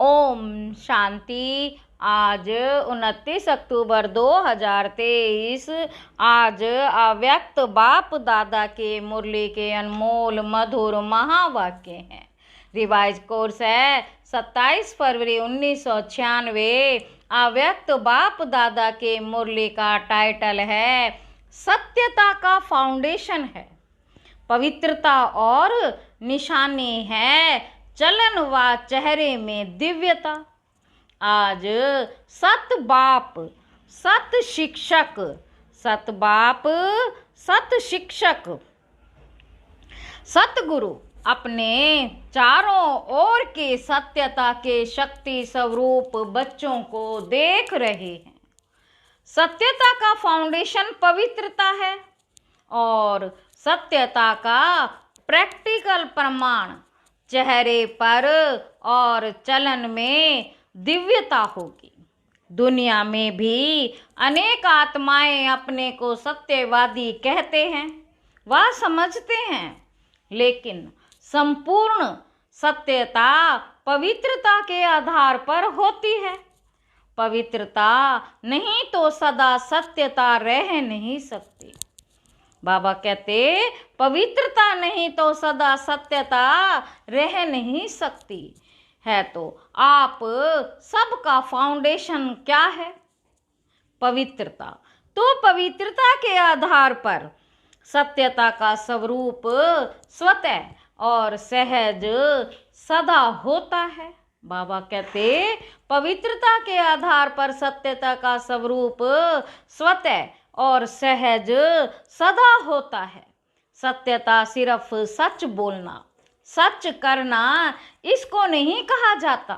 ओम शांति। आज 29 अक्टूबर 2023। आज अव्यक्त बाप दादा के मुरली के अनमोल मधुर महावाक्य हैं। रिवाइज कोर्स है 27 फरवरी 1996। अव्यक्त बाप दादा के मुरली का टाइटल है सत्यता का फाउंडेशन है, पवित्रता और निशानी है, चलन व चेहरे में दिव्यता। आज सत बाप सत शिक्षक, सत बाप सत शिक्षक, सतगुरु अपने चारों ओर के सत्यता के शक्ति स्वरूप बच्चों को देख रहे हैं। सत्यता का फाउंडेशन पवित्रता है और सत्यता का प्रैक्टिकल प्रमाण चेहरे पर और चलन में दिव्यता होगी। दुनिया में भी अनेक आत्माएं अपने को सत्यवादी कहते हैं, वह समझते हैं, लेकिन संपूर्ण सत्यता पवित्रता के आधार पर होती है। पवित्रता नहीं तो सदा सत्यता रह नहीं सकती। बाबा कहते पवित्रता नहीं तो सदा सत्यता रह नहीं सकती है। तो आप सबका फाउंडेशन क्या है? पवित्रता। तो पवित्रता के आधार पर सत्यता का स्वरूप स्वतः और सहज सदा होता है। बाबा कहते पवित्रता के आधार पर सत्यता का स्वरूप स्वतः और सहज सदा होता है। सत्यता सिर्फ सच बोलना, सच करना इसको नहीं कहा जाता,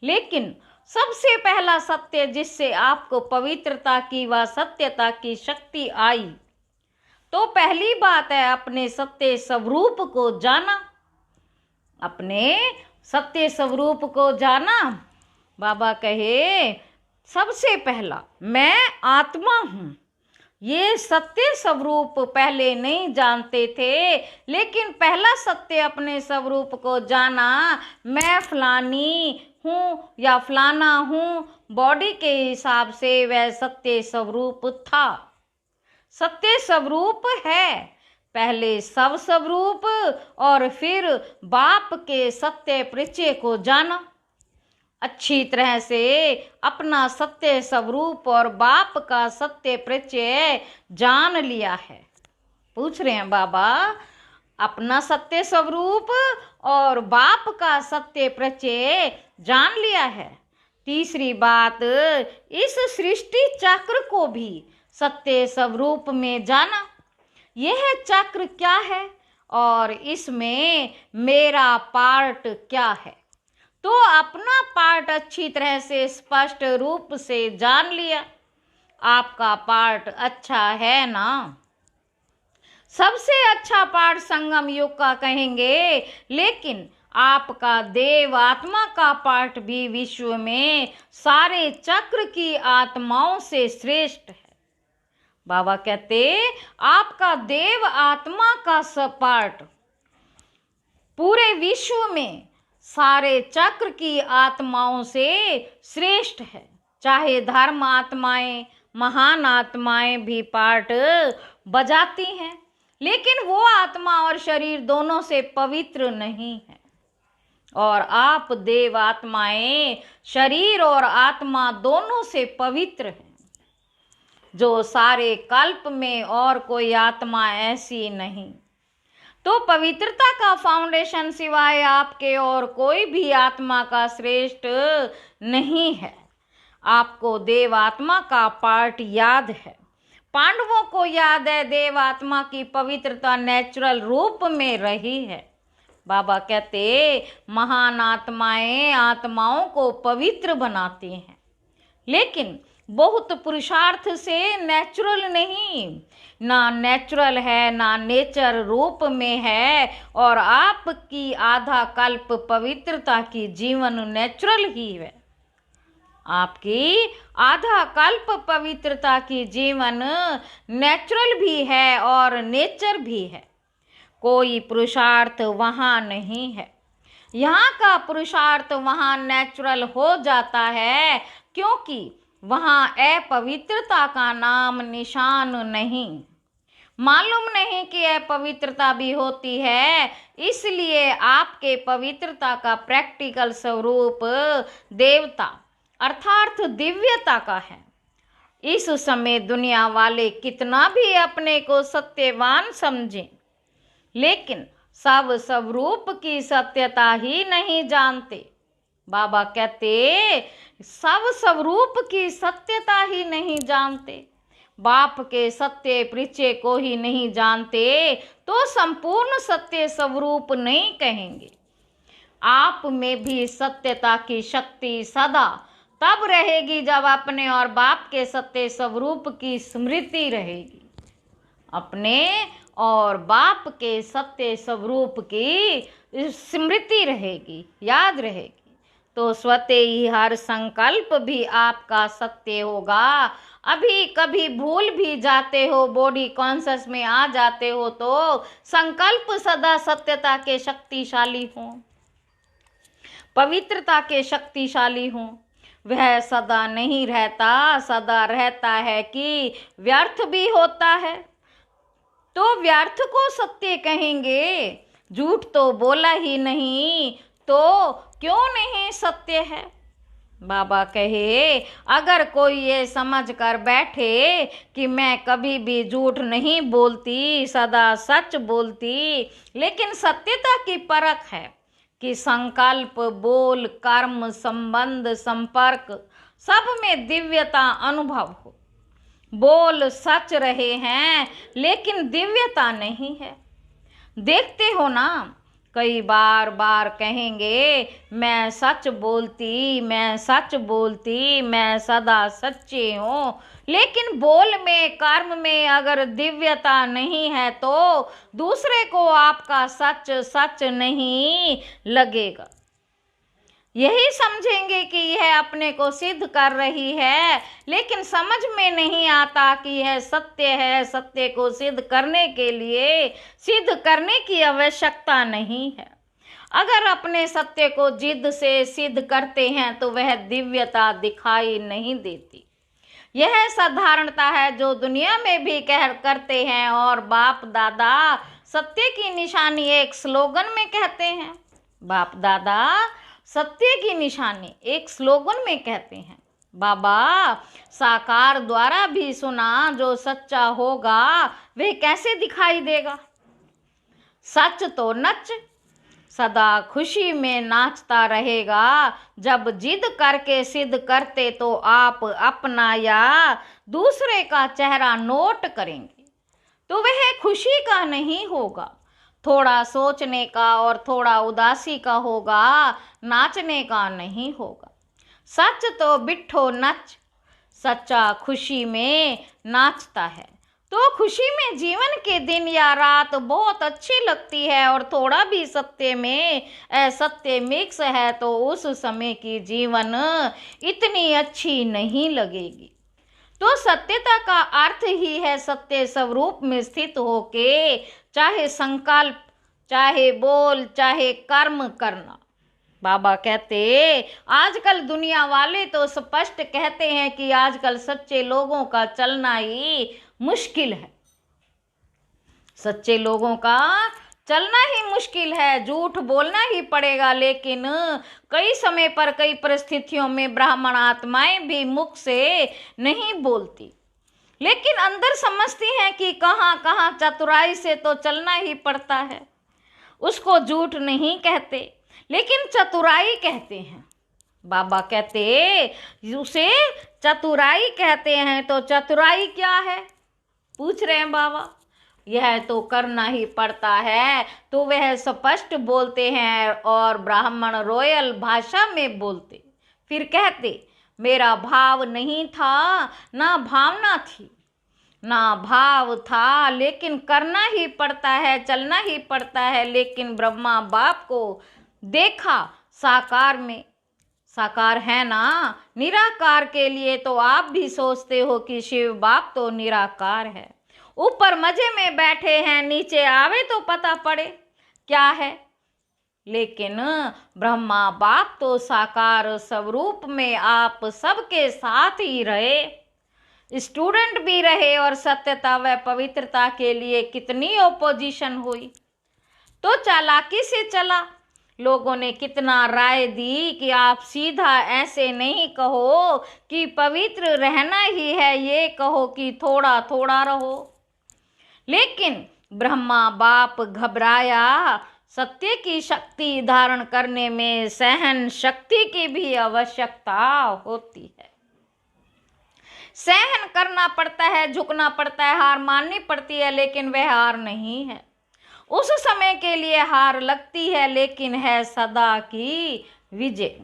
लेकिन सबसे पहला सत्य जिससे आपको पवित्रता की व सत्यता की शक्ति आई, तो पहली बात है अपने सत्य स्वरूप को जाना। अपने सत्य स्वरूप को जाना। बाबा कहे सबसे पहला मैं आत्मा हूँ। ये सत्य स्वरूप पहले नहीं जानते थे, लेकिन पहला सत्य अपने स्वरूप को जाना। मैं फलानी हूँ या फलाना हूँ, बॉडी के हिसाब से वह सत्य स्वरूप था, सत्य स्वरूप है। पहले सब स्वरूप और फिर बाप के सत्य परिचय को जाना। अच्छी तरह से अपना सत्य स्वरूप और बाप का सत्य परिचय जान लिया है। पूछ रहे हैं बाबा, अपना सत्य स्वरूप और बाप का सत्य परिचय जान लिया है। तीसरी बात, इस सृष्टि चक्र को भी सत्य स्वरूप में जाना। यह चक्र क्या है और इसमें मेरा पार्ट क्या है। तो अपना पार्ट अच्छी तरह से स्पष्ट रूप से जान लिया। आपका पार्ट अच्छा है ना? सबसे अच्छा पार्ट संगम युग का कहेंगे, लेकिन आपका देव आत्मा का पार्ट भी विश्व में सारे चक्र की आत्माओं से श्रेष्ठ है। बाबा कहते आपका देव आत्मा का पार्ट पूरे विश्व में सारे चक्र की आत्माओं से श्रेष्ठ है। चाहे धर्म आत्माएं, महान आत्माएं भी पार्ट बजाती हैं, लेकिन वो आत्मा और शरीर दोनों से पवित्र नहीं है। और आप देव आत्माएं शरीर और आत्मा दोनों से पवित्र हैं, जो सारे कल्प में और कोई आत्मा ऐसी नहीं। तो पवित्रता का फाउंडेशन सिवाय आपके और कोई भी आत्मा का श्रेष्ठ नहीं है। आपको देव आत्मा का पार्ट याद है। पांडवों को याद है देव आत्मा की पवित्रता नेचुरल रूप में रही है। बाबा कहते महान आत्माएं आत्माओं को पवित्र बनाती हैं, लेकिन बहुत पुरुषार्थ से नेचुरल नहीं। ना नेचुरल है ना नेचर रूप में है। और आपकी आधा कल्प पवित्रता की जीवन नेचुरल ही है। आपकी आधा कल्प पवित्रता की जीवन नेचुरल भी है और नेचर भी है। कोई पुरुषार्थ वहाँ नहीं है। यहाँ का पुरुषार्थ वहाँ नेचुरल हो जाता है, क्योंकि वहाँ अपवित्रता का नाम निशान नहीं। मालूम नहीं कि अपवित्रता भी होती है, इसलिए आपके पवित्रता का प्रैक्टिकल स्वरूप देवता अर्थात दिव्यता का है। इस समय दुनिया वाले कितना भी अपने को सत्यवान समझें, लेकिन सब स्वरूप की सत्यता ही नहीं जानते। बाबा कहते सब स्वरूप की सत्यता ही नहीं जानते। बाप के सत्य परिचय को ही नहीं जानते तो संपूर्ण सत्य स्वरूप नहीं कहेंगे। आप में भी सत्यता की शक्ति सदा तब रहेगी जब अपने और बाप के सत्य स्वरूप की स्मृति रहेगी। अपने और बाप के सत्य स्वरूप की स्मृति रहेगी, याद रहेगी, तो स्वतः ही हर संकल्प भी आपका सत्य होगा। अभी कभी भूल भी जाते हो, बॉडी कॉन्शियस में आ जाते हो, तो संकल्प सदा सत्यता के शक्तिशाली हो, पवित्रता के शक्तिशाली हो। वह सदा नहीं रहता, सदा रहता है कि व्यर्थ भी होता है, तो व्यर्थ को सत्य कहेंगे। झूठ तो बोला ही नहीं तो क्यों नहीं सत्य है। बाबा कहे अगर कोई ये समझ कर बैठे कि मैं कभी भी झूठ नहीं बोलती, सदा सच बोलती, लेकिन सत्यता की परख है कि संकल्प, बोल, कर्म, संबंध, संपर्क सब में दिव्यता अनुभव हो। बोल सच रहे हैं लेकिन दिव्यता नहीं है। देखते हो ना, कई बार कहेंगे मैं सच बोलती, मैं सच बोलती, मैं सदा सच्ची हूँ, लेकिन बोल में, कर्म में अगर दिव्यता नहीं है तो दूसरे को आपका सच सच नहीं लगेगा। यही समझेंगे कि यह अपने को सिद्ध कर रही है, लेकिन समझ में नहीं आता कि यह सत्य है। सत्य को सिद्ध करने के लिए सिद्ध करने की आवश्यकता नहीं है। अगर अपने सत्य को जिद से सिद्ध करते हैं तो वह दिव्यता दिखाई नहीं देती। यह साधारणता है जो दुनिया में भी करते हैं, और बाप दादा सत्य की निशानी एक स्लोगन में कहते हैं। बाप दादा सत्य की निशानी एक स्लोगन में कहते हैं। बाबा साकार द्वारा भी सुना, जो सच्चा होगा वह कैसे दिखाई देगा। सच तो नच सदा खुशी में नाचता रहेगा। जब जिद करके सिद्ध करते तो आप अपना या दूसरे का चेहरा नोट करेंगे तो वह खुशी का नहीं होगा, थोड़ा सोचने का और थोड़ा उदासी का होगा, नाचने का नहीं होगा। सच तो बिट्ठो नच, सच्चा खुशी में नाचता है, तो खुशी में जीवन के दिन या रात बहुत अच्छी लगती है, और थोड़ा भी सत्य में असत्य मिक्स है तो उस समय की जीवन इतनी अच्छी नहीं लगेगी। तो सत्यता का अर्थ ही है सत्य स्वरूप में स्थित होके चाहे संकल्प, चाहे बोल, चाहे कर्म करना। बाबा कहते आजकल दुनिया वाले तो स्पष्ट कहते हैं कि आजकल सच्चे लोगों का चलना ही मुश्किल है। सच्चे लोगों का चलना ही मुश्किल है, झूठ बोलना ही पड़ेगा। लेकिन कई समय पर, कई परिस्थितियों में ब्राह्मण आत्माएं भी मुख से नहीं बोलती, लेकिन अंदर समझती हैं कि कहाँ कहाँ चतुराई से तो चलना ही पड़ता है। उसको झूठ नहीं कहते, लेकिन चतुराई कहते हैं। बाबा कहते उसे चतुराई कहते हैं। तो चतुराई क्या है, पूछ रहे हैं बाबा। यह तो करना ही पड़ता है, तो वह स्पष्ट बोलते हैं, और ब्राह्मण रॉयल भाषा में बोलते। फिर कहते मेरा भाव नहीं था, ना भावना थी, ना भाव था, लेकिन करना ही पड़ता है, चलना ही पड़ता है। लेकिन ब्रह्मा बाप को देखा साकार में, साकार है ना, निराकार के लिए तो आप भी सोचते हो कि शिव बाप तो निराकार है। ऊपर मजे में बैठे हैं, नीचे आवे तो पता पड़े क्या है। लेकिन ब्रह्मा बाप तो साकार स्वरूप में आप सबके साथ ही रहे, स्टूडेंट भी रहे, और सत्यता व पवित्रता के लिए कितनी ओपोजिशन हुई। तो चालाकी से चला। लोगों ने कितना राय दी कि आप सीधा ऐसे नहीं कहो कि पवित्र रहना ही है, ये कहो कि थोड़ा थोड़ा रहो। लेकिन ब्रह्मा बाप घबराया। सत्य की शक्ति धारण करने में सहन शक्ति की भी आवश्यकता होती है। सहन करना पड़ता है, झुकना पड़ता है, हार माननी पड़ती है, लेकिन वह हार नहीं है। उस समय के लिए हार लगती है, लेकिन है सदा की विजय।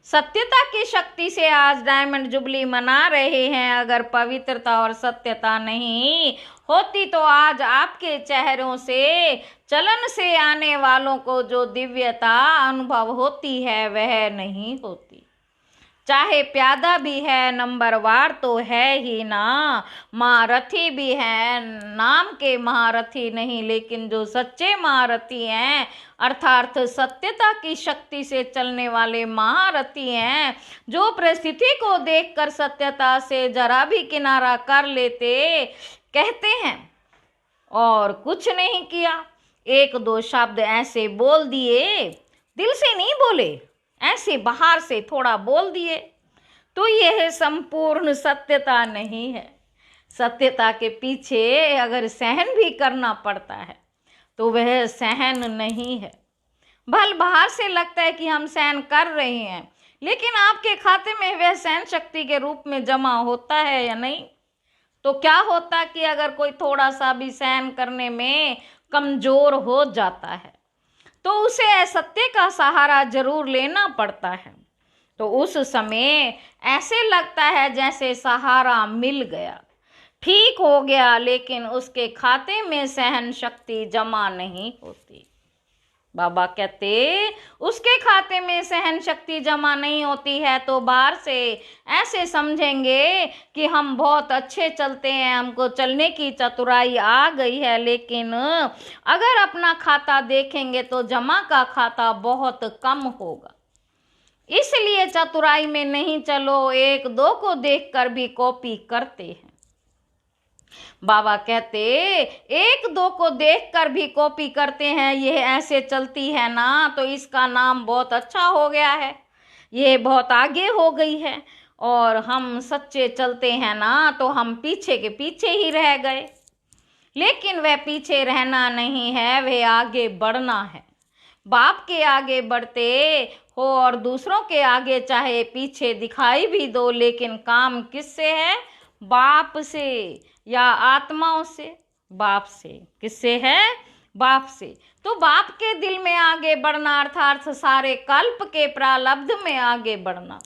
सत्यता की शक्ति से आज डायमंड जुबली मना रहे हैं। अगर पवित्रता और सत्यता नहीं होती तो आज आपके चेहरों से, चलन से आने वालों को जो दिव्यता अनुभव होती है वह नहीं होती। चाहे प्यादा भी है, नंबरवार तो है ही ना, महारथी भी है, नाम के महारथी नहीं, लेकिन जो सच्चे महारथी हैं अर्थात सत्यता की शक्ति से चलने वाले महारथी हैं, जो परिस्थिति को देखकर सत्यता से जरा भी किनारा कर लेते, कहते हैं और कुछ नहीं किया, एक दो शब्द ऐसे बोल दिए, दिल से नहीं बोले, ऐसे बाहर से थोड़ा बोल दिए, तो यह संपूर्ण सत्यता नहीं है। सत्यता के पीछे अगर सहन भी करना पड़ता है तो वह सहन नहीं है। भल बाहर से लगता है कि हम सहन कर रहे हैं, लेकिन आपके खाते में वह सहन शक्ति के रूप में जमा होता है या नहीं? तो क्या होता कि अगर कोई थोड़ा सा भी सहन करने में कमजोर हो जाता है तो उसे असत्य का सहारा जरूर लेना पड़ता है। तो उस समय ऐसे लगता है जैसे सहारा मिल गया, ठीक हो गया, लेकिन उसके खाते में सहन शक्ति जमा नहीं होती। बाबा कहते उसके खाते में सहन शक्ति जमा नहीं होती है तो बाहर से ऐसे समझेंगे कि हम बहुत अच्छे चलते हैं, हमको चलने की चतुराई आ गई है, लेकिन अगर अपना खाता देखेंगे तो जमा का खाता बहुत कम होगा। इसलिए चतुराई में नहीं चलो, एक दो को देखकर भी कॉपी करते हैं। बाबा कहते एक दो को देखकर भी कॉपी करते हैं, यह ऐसे चलती है ना तो इसका नाम बहुत अच्छा हो गया है, यह बहुत आगे हो गई है, और हम सच्चे चलते हैं ना तो हम पीछे के पीछे ही रह गए। लेकिन वह पीछे रहना नहीं है, वह आगे बढ़ना है। बाप के आगे बढ़ते हो और दूसरों के आगे चाहे पीछे दिखाई भी दो, लेकिन काम किससे है? बाप से या आत्माओं से? बाप से। किससे है? बाप से। तो बाप के दिल में आगे बढ़ना अर्थात सारे कल्प के प्रारब्ध में आगे बढ़ना।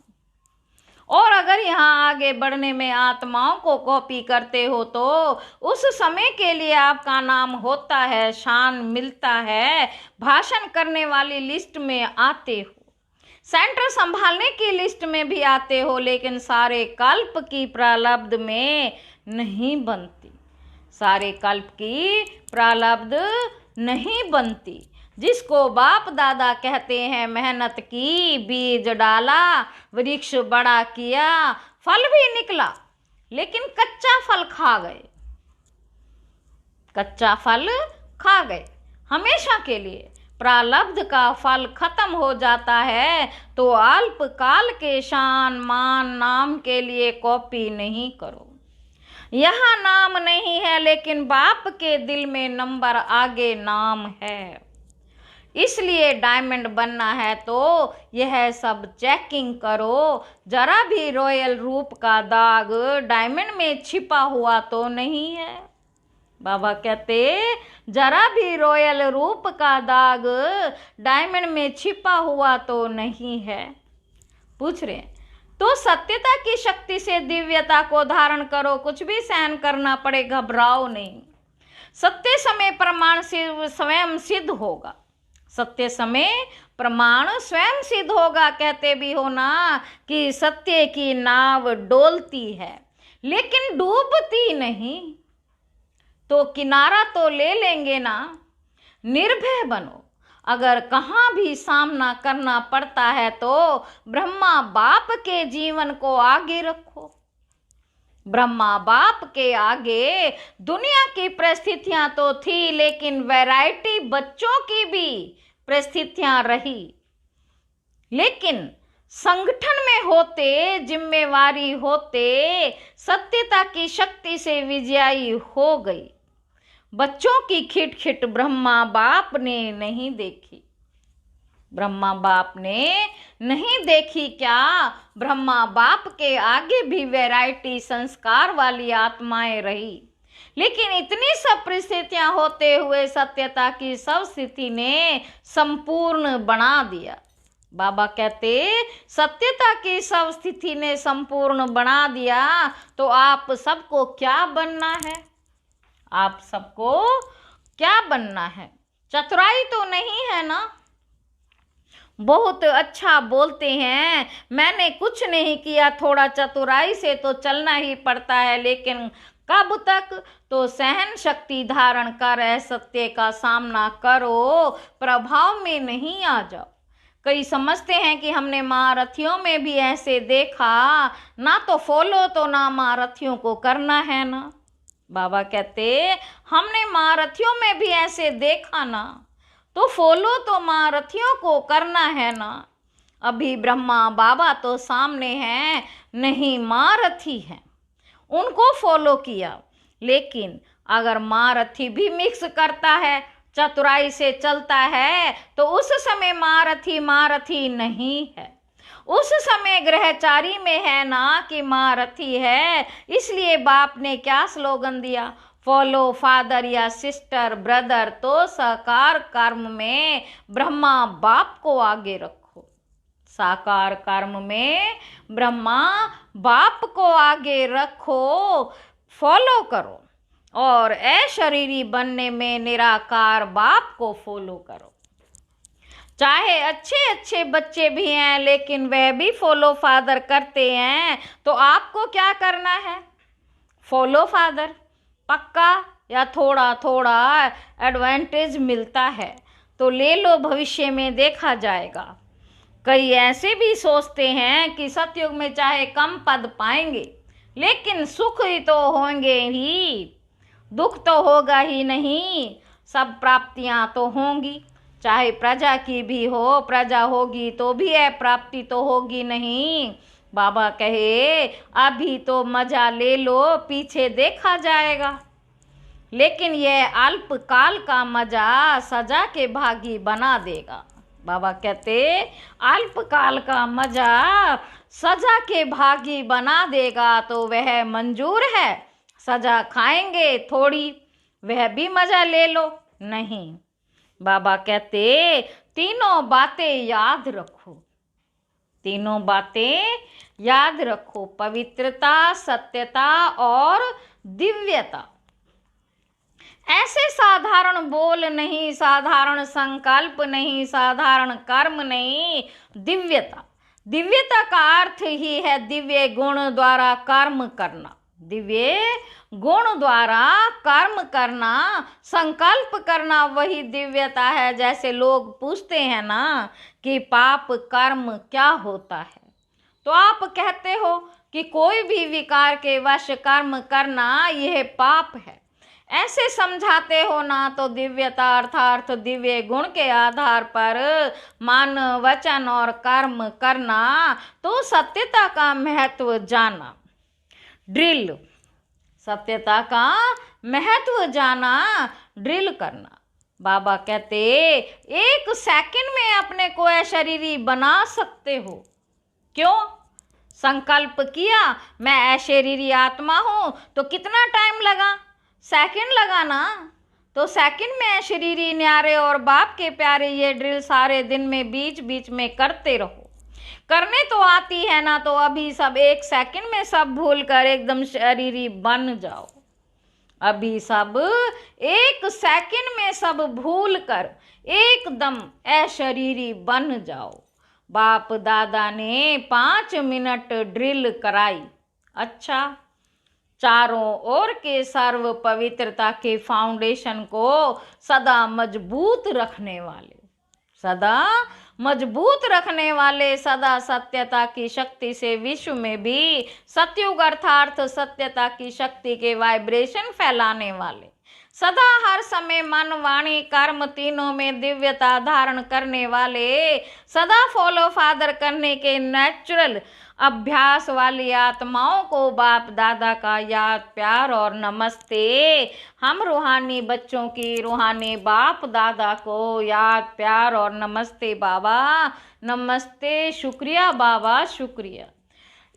और अगर यहाँ आगे बढ़ने में आत्माओं को कॉपी करते हो तो उस समय के लिए आपका नाम होता है, शान मिलता है, भाषण करने वाली लिस्ट में आते हो, सेंटर संभालने की लिस्ट में भी आते हो, लेकिन सारे कल्प की प्रारब्ध में नहीं बनती, सारे कल्प की प्रारब्ध नहीं बनती। जिसको बाप दादा कहते हैं मेहनत की, बीज डाला, वृक्ष बड़ा किया, फल भी निकला, लेकिन कच्चा फल खा गए, कच्चा फल खा गए हमेशा के लिए। प्रारब्ध का फल खत्म हो जाता है तो अल्प काल के शान मान नाम के लिए कॉपी नहीं करो। यहाँ नाम नहीं है, लेकिन बाप के दिल में नंबर आगे नाम है। इसलिए डायमंड बनना है तो यह सब चेकिंग करो, जरा भी रॉयल रूप का दाग डायमंड में छिपा हुआ तो नहीं है। बाबा कहते जरा भी रॉयल रूप का दाग डायमंड में छिपा हुआ तो नहीं है। पूछ रहे हैं तो सत्यता की शक्ति से दिव्यता को धारण करो, कुछ भी सहन करना पड़े घबराओ नहीं। सत्य समय प्रमाण से स्वयं सिद्ध होगा, सत्य समय प्रमाण स्वयं सिद्ध होगा। कहते भी हो ना कि सत्य की नाव डोलती है लेकिन डूबती नहीं, तो किनारा तो ले लेंगे ना। निर्भय बनो, अगर कहाँ भी सामना करना पड़ता है तो ब्रह्मा बाप के जीवन को आगे रखो। ब्रह्मा बाप के आगे दुनिया की परिस्थितियां तो थी, लेकिन वैरायटी बच्चों की भी परिस्थितियां रही। लेकिन संगठन में होते, जिम्मेवारी होते, सत्यता की शक्ति से विजयी हो गई। बच्चों की खिटखिट ब्रह्मा बाप ने नहीं देखी। ब्रह्मा बाप ने नहीं देखी क्या? ब्रह्मा बाप के आगे भी वैरायटी संस्कार वाली आत्माएं रही, लेकिन इतनी सब परिस्थितियां होते हुए सत्यता की सब स्थिति ने संपूर्ण बना दिया। बाबा कहते सत्यता की सब स्थिति ने संपूर्ण बना दिया, तो आप सबको क्या बनना है? आप सबको क्या बनना है? चतुराई तो नहीं है ना? बहुत अच्छा बोलते हैं, मैंने कुछ नहीं किया, थोड़ा चतुराई से तो चलना ही पड़ता है, लेकिन कब तक? तो सहन शक्ति धारण कर असत्य का सामना करो, प्रभाव में नहीं आ जाओ। कई समझते हैं कि हमने महारथियों में भी ऐसे देखा, ना तो फॉलो तो ना महारथियों को करना है ना। बाबा कहते हमने महारथियों में भी ऐसे देखा ना, तो फॉलो तो महारथियों को करना है ना। अभी ब्रह्मा बाबा तो सामने हैं, नहीं महारथी हैं, उनको फॉलो किया। लेकिन अगर महारथी भी मिक्स करता है, चतुराई से चलता है, तो उस समय महारथी नहीं है, उस समय ग्रहचारी में है ना कि महारथी है। इसलिए बाप ने क्या स्लोगन दिया? फॉलो फादर या सिस्टर ब्रदर, तो साकार कर्म में ब्रह्मा बाप को आगे रखो। साकार कर्म में ब्रह्मा बाप को आगे रखो, फॉलो करो, और अशरीरी बनने में निराकार बाप को फॉलो करो। चाहे अच्छे अच्छे बच्चे भी हैं, लेकिन वह भी फॉलो फादर करते हैं, तो आपको क्या करना है? फॉलो फादर पक्का, या थोड़ा थोड़ा एडवांटेज मिलता है तो ले लो, भविष्य में देखा जाएगा। कई ऐसे भी सोचते हैं कि सतयुग में चाहे कम पद पाएंगे, लेकिन सुख ही तो होंगे ही, दुख तो होगा ही नहीं। सब प्राप्तियां तो होंगी, चाहे प्रजा की भी हो, प्रजा होगी तो भी प्राप्ति तो होगी नहीं। बाबा कहे अभी तो मजा ले लो, पीछे देखा जाएगा। लेकिन यह अल्पकाल का मजा सजा के भागी बना देगा। बाबा कहते अल्पकाल का मजा सजा के भागी बना देगा, तो वह मंजूर है। सजा खाएंगे थोड़ी, वह भी मजा ले लो नहीं। बाबा कहते तीनों बातें याद रखो, तीनों बातें याद रखो, पवित्रता, सत्यता और दिव्यता। ऐसे साधारण बोल नहीं, साधारण संकल्प नहीं, साधारण कर्म नहीं, दिव्यता। दिव्यता का अर्थ ही है दिव्य गुण द्वारा कर्म करना, दिव्य गुण द्वारा कर्म करना, संकल्प करना, वही दिव्यता है। जैसे लोग पूछते हैं ना कि पाप कर्म क्या होता है, तो आप कहते हो कि कोई भी विकार के वश कर्म करना यह पाप है, ऐसे समझाते हो ना। तो दिव्यता अर्थात दिव्य गुण के आधार पर मन, वचन और कर्म करना, तो सत्यता का महत्व जाना। ड्रिल, सत्यता का महत्व जाना, ड्रिल करना। बाबा कहते 1 सेकंड में अपने को अशरीरी बना सकते हो। क्यों? संकल्प किया मैं अशरीरी आत्मा हूं, तो कितना टाइम लगा? सेकंड लगा ना। तो सेकंड में अशरीरी न्यारे और बाप के प्यारे ये ड्रिल सारे दिन में बीच बीच में करते रहो। करने तो आती है ना, तो अभी सब 1 सेकंड में सब भूल कर एकदम शरीरी बन जाओ। अभी सब 1 सेकंड में सब भूल कर एकदम अशरीरी बन जाओ। बाप दादा ने 5 मिनट ड्रिल कराई। अच्छा, चारों ओर के सर्व पवित्रता के फाउंडेशन को सदा मजबूत रखने वाले, सदा मजबूत रखने वाले, सदा सत्यता की शक्ति से विश्व में भी सतयुग अर्थात सत्यता की शक्ति के वाइब्रेशन फैलाने वाले, सदा हर समय मन वाणी कर्म तीनों में दिव्यता धारण करने वाले, सदा फॉलो फादर करने के नेचुरल अभ्यास वाली आत्माओं को बाप दादा का याद प्यार और नमस्ते। हम रूहानी बच्चों की रूहानी बाप दादा को याद प्यार और नमस्ते बाबा, नमस्ते, शुक्रिया बाबा, शुक्रिया।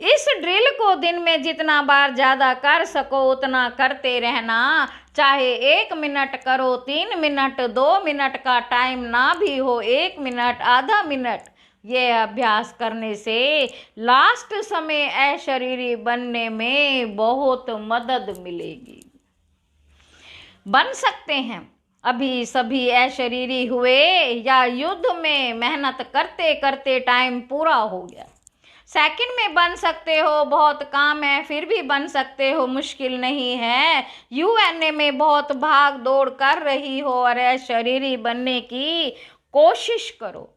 इस ड्रिल को दिन में जितना बार ज़्यादा कर सको उतना करते रहना, चाहे 1 मिनट करो, 3 मिनट, 2 मिनट का टाइम ना भी हो, 1 मिनट, आधा मिनट, ये अभ्यास करने से लास्ट समय अशरीरी बनने में बहुत मदद मिलेगी। बन सकते हैं। अभी सभी अशरीरी हुए या युद्ध में मेहनत करते करते टाइम पूरा हो गया, सेकंड में बन सकते हो, बहुत काम है फिर भी बन सकते हो, मुश्किल नहीं है। यूएनए में बहुत भाग दौड़ कर रही हो और अशरीरी बनने की कोशिश करो,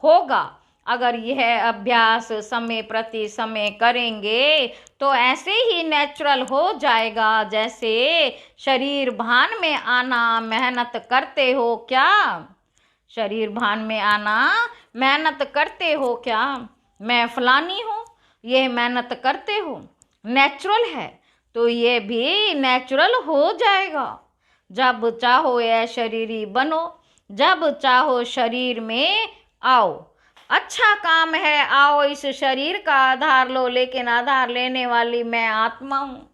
होगा। अगर यह अभ्यास समय प्रति समय करेंगे तो ऐसे ही नेचुरल हो जाएगा जैसे शरीर भान में आना। मेहनत करते हो क्या? शरीर भान में आना, मेहनत करते हो क्या? मैं फलानी हूँ, यह मेहनत करते हो, नेचुरल है तो ये भी नेचुरल हो जाएगा। जब चाहो यह शरीरी बनो, जब चाहो शरीर में आओ। अच्छा काम है, आओ इस शरीर का आधार लो, लेकिन आधार लेने वाली मैं आत्मा हूँ,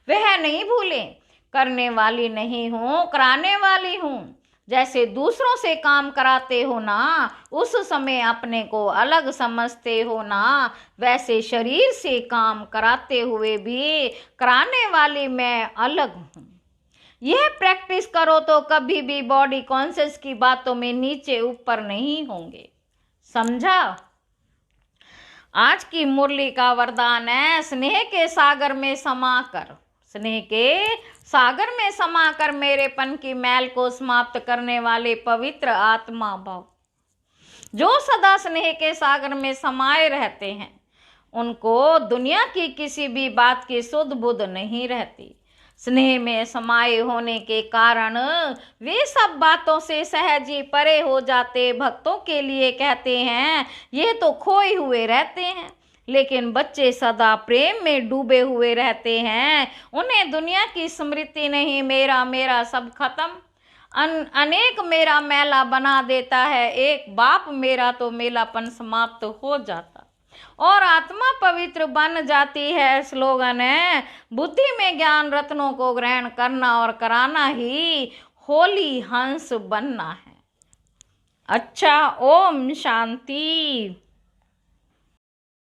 वह नहीं भूलें। करने वाली नहीं हूँ, कराने वाली हूँ। जैसे दूसरों से काम कराते हो ना, उस समय अपने को अलग समझते हो ना, वैसे शरीर से काम कराते हुए भी कराने वाली मैं अलग हूँ। यह प्रैक्टिस करो तो कभी भी बॉडी कॉन्शियस की बातों में नीचे ऊपर नहीं होंगे, समझा? आज की मुरली का वरदान है, स्नेह के सागर में समाकर, स्नेह के सागर में समाकर मेरेपन की मैल को समाप्त करने वाले पवित्र आत्मा भाव जो सदा स्नेह के सागर में समाये रहते हैं, उनको दुनिया की किसी भी बात की सुध बुध नहीं रहती। स्नेह में समाये होने के कारण वे सब बातों से सहज ही परे हो जाते। भक्तों के लिए कहते हैं ये तो खोए हुए रहते हैं, लेकिन बच्चे सदा प्रेम में डूबे हुए रहते हैं। उन्हें दुनिया की स्मृति नहीं, मेरा मेरा सब खत्म। अनेक मेरा मैला बना देता है, एक बाप मेरा तो मेलापन समाप्त हो जाता और आत्मा पवित्र बन जाती है। स्लोगन है, बुद्धि में ज्ञान रत्नों को ग्रहण करना और कराना ही होली हंस बनना है। अच्छा, ओम शांति।